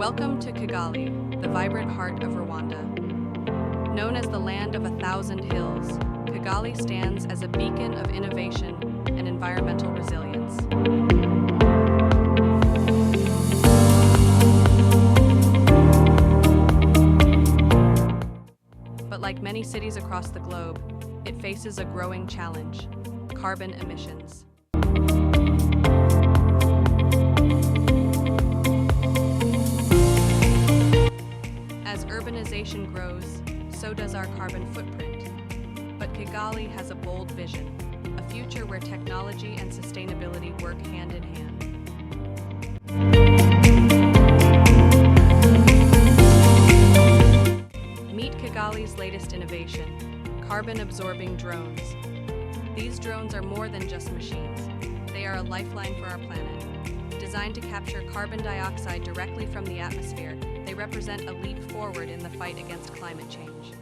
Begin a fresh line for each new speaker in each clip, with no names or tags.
Welcome to Kigali, the vibrant heart of Rwanda. Known as the land of 1,000 hills, Kigali stands as a beacon of innovation and environmental resilience. But like many cities across the globe, it faces a growing challenge: carbon emissions. As urbanization grows, so does our carbon footprint. But Kigali has a bold vision, a future where technology and sustainability work hand in hand. Meet Kigali's latest innovation, carbon-absorbing drones. These drones are more than just machines. They are a lifeline for our planet. Designed to capture carbon dioxide directly from the atmosphere, they represent a leap forward in the fight against climate change.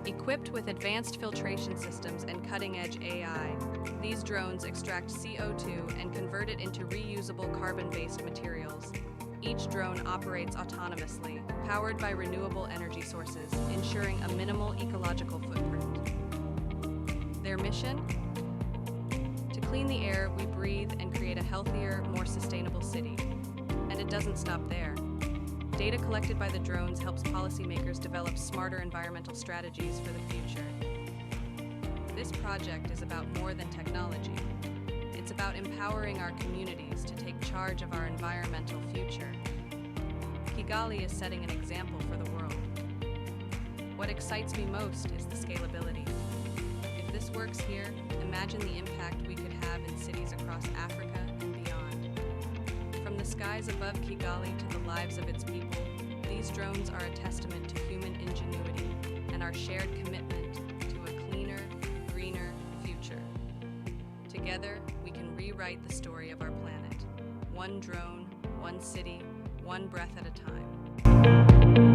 Equipped with advanced filtration systems and cutting-edge AI, these drones extract CO2 and convert it into reusable carbon-based materials. Each drone operates autonomously, powered by renewable energy sources, ensuring a minimal ecological footprint. Their mission? To clean the air we breathe and create a healthier, more sustainable city. And it doesn't stop there. Data collected by the drones helps policymakers develop smarter environmental strategies for the future. This project is about more than technology. It's about empowering our communities to take charge of our environmental future. Kigali is setting an example for the world. What excites me most is the scalability. If this works here, imagine the impact we could have in cities across Africa and beyond. From the skies above Kigali to the lives of its people, these drones are a testament to human ingenuity and our shared commitment to a cleaner, greener future. Together, we can rewrite the story of our planet. One drone, one city, one breath at a time.